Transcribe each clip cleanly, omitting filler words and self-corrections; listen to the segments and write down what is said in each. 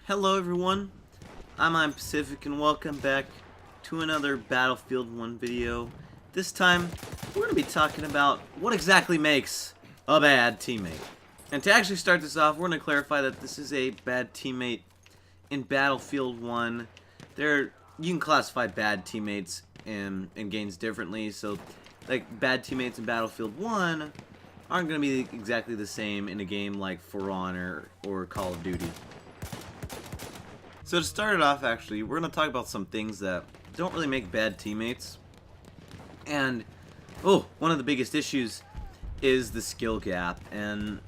Hello everyone, I'm Pacific and welcome back to another Battlefield 1 video. This time, we're going to be talking about what exactly makes a bad teammate. And to actually start this off, we're going to clarify that this is a bad teammate in Battlefield 1. You can classify bad teammates in games differently, so like bad teammates in Battlefield 1 aren't going to be exactly the same in a game like For Honor or Call of Duty. So to start it off, actually, we're going to talk about some things that don't really make bad teammates. And, one of the biggest issues is the skill gap. And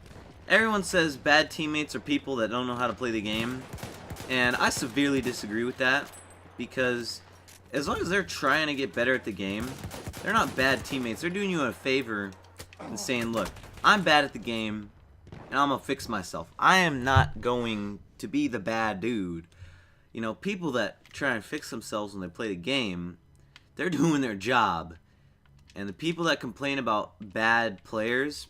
everyone says bad teammates are people that don't know how to play the game. And I severely disagree with that. Because as long as they're trying to get better at the game, they're not bad teammates. They're doing you a favor and saying, look, I'm bad at the game, and I'm going to fix myself. I am not going to be the bad dude. You know, people that try and fix themselves when they play the game, they're doing their job. And the people that complain about bad players,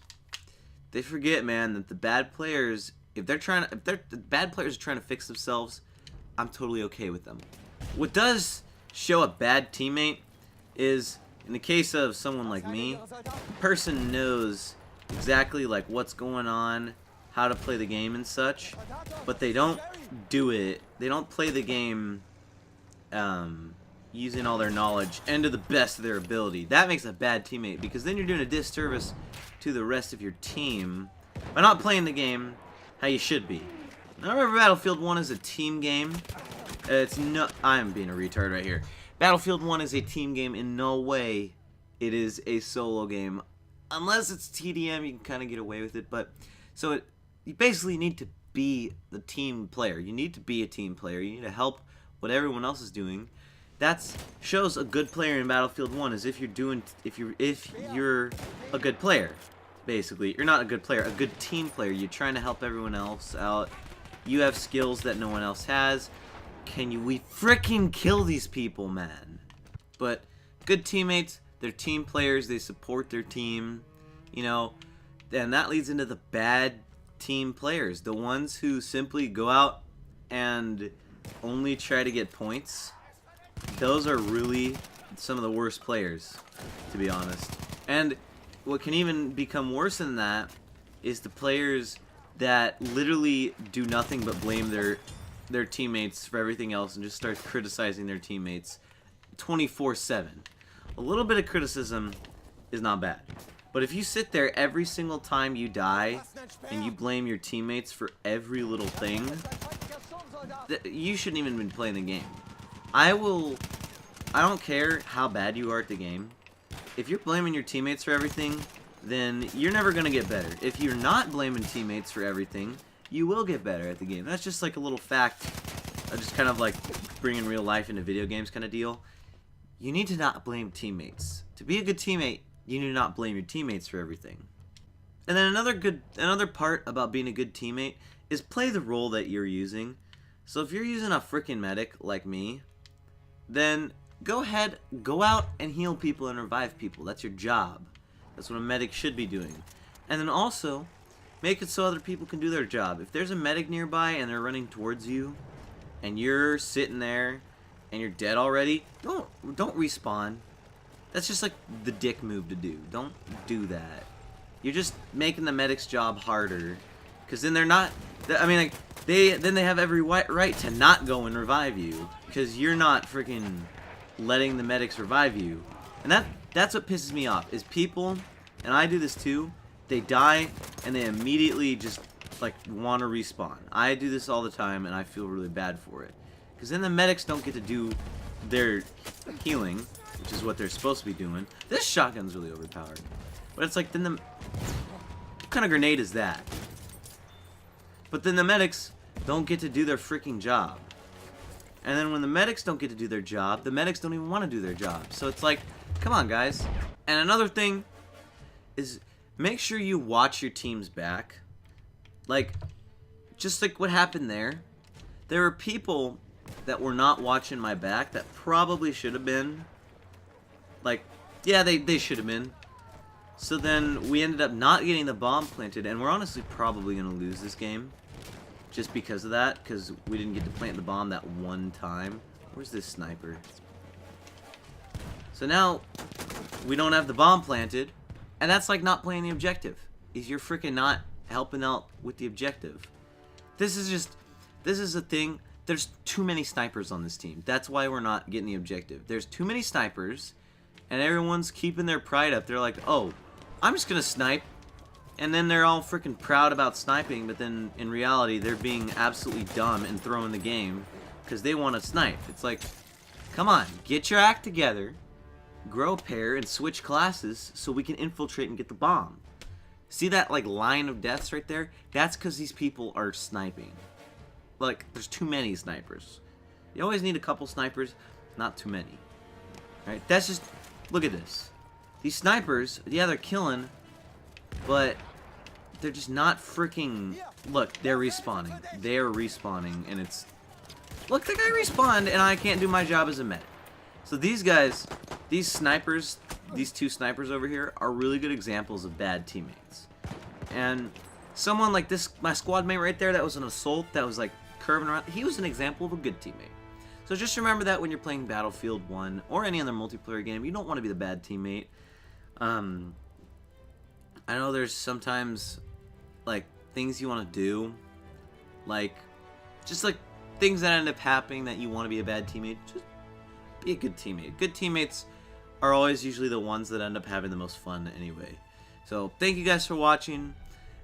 they forget, man, that the bad players, if the bad players are trying to fix themselves, I'm totally okay with them. What does show a bad teammate is, in the case of someone like me, the person knows exactly like what's going on, how to play the game and such, but they don't do it. They don't play the game using all their knowledge and to the best of their ability. That makes a bad teammate, because then you're doing a disservice to the rest of your team by not playing the game how you should be. Now remember, Battlefield 1 is a team game. I'm being a retard right here. Battlefield 1 is a team game. In no way it is a solo game. Unless it's TDM, you can kind of get away with it. But you basically need to be the team player. You need to be a team player. You need to help what everyone else is doing. That shows a good player in Battlefield 1 is if you're a good player. Basically, you're not a good player, a good team player. You're trying to help everyone else out. You have skills that no one else has. We freaking kill these people, man? But good teammates, they're team players. They support their team, you know, and that leads into the bad team players, the ones who simply go out and only try to get points. Those are really some of the worst players, to be honest. And what can even become worse than that is the players that literally do nothing but blame their teammates for everything else and just start criticizing their teammates 24/7. A little bit of criticism is not bad. But if you sit there every single time you die and you blame your teammates for every little thing, you shouldn't even been playing the game. I don't care how bad you are at the game. If you're blaming your teammates for everything, then you're never going to get better. If you're not blaming teammates for everything, you will get better at the game. That's just like a little fact, just kind of like bringing real life into video games kind of deal. You need to not blame teammates. To be a good teammate, you need to not blame your teammates for everything. And then another part about being a good teammate is play the role that you're using. So if you're using a freaking medic like me, then go ahead, go out and heal people and revive people. That's your job. That's what a medic should be doing. And then also, make it so other people can do their job. If there's a medic nearby and they're running towards you, and you're sitting there and you're dead already, don't respawn. That's just like the dick move to do. Don't do that. You're just making the medic's job harder, because then they're not. I mean, like they have every right to not go and revive you, because you're not freaking letting the medics revive you. And that's what pisses me off is people, and I do this too. They die and they immediately just like want to respawn. I do this all the time, and I feel really bad for it, because then the medics don't get to do their healing, which is what they're supposed to be doing. This shotgun's really overpowered. But it's like, then what kind of grenade is that? But then the medics don't get to do their freaking job. And then when the medics don't get to do their job, the medics don't even want to do their job. So it's like, come on, guys. And another thing is, make sure you watch your team's back. Like, just like what happened there. There were people that were not watching my back that probably should have been. Like, yeah, they should have been. So then we ended up not getting the bomb planted, and we're honestly probably going to lose this game. just because of that, because we didn't get to plant the bomb that one time. Where's this sniper? So now, we don't have the bomb planted, and that's like not playing the objective. Is you're freaking not helping out with the objective. This is a thing. There's too many snipers on this team. That's why we're not getting the objective. There's too many snipers, and everyone's keeping their pride up. They're like, oh, I'm just gonna snipe. And then they're all freaking proud about sniping, but then in reality, they're being absolutely dumb and throwing the game because they want to snipe. It's like, come on, get your act together, grow a pair, and switch classes so we can infiltrate and get the bomb. See that like line of deaths right there? That's because these people are sniping. Like, there's too many snipers. You always need a couple snipers, not too many. Right? That's just, look at this. These snipers, yeah, they're killing, but they're just not freaking... Look, they're respawning. They're respawning, and it's... Look, the guy respawned, and I can't do my job as a medic. So these guys, these snipers, these two snipers over here, are really good examples of bad teammates. And someone like this, my squad mate right there, that was an assault, that was like curving around, he was an example of a good teammate. So just remember that when you're playing Battlefield 1 or any other multiplayer game, you don't want to be the bad teammate. I know there's sometimes like things you want to do, like just like things that end up happening that you want to be a bad teammate. Just be a good teammate. Good teammates are always usually the ones that end up having the most fun anyway. So thank you guys for watching.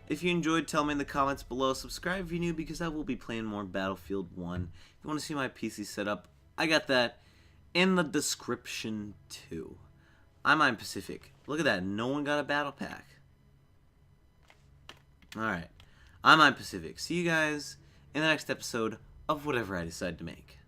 If you enjoyed, tell me in the comments below. Subscribe if you're new, because I will be playing more Battlefield 1. If you want to see my PC setup, I got that in the description too. I'm on Pacific. Look at that. No one got a battle pack. Alright. I'm on Pacific. See you guys in the next episode of whatever I decide to make.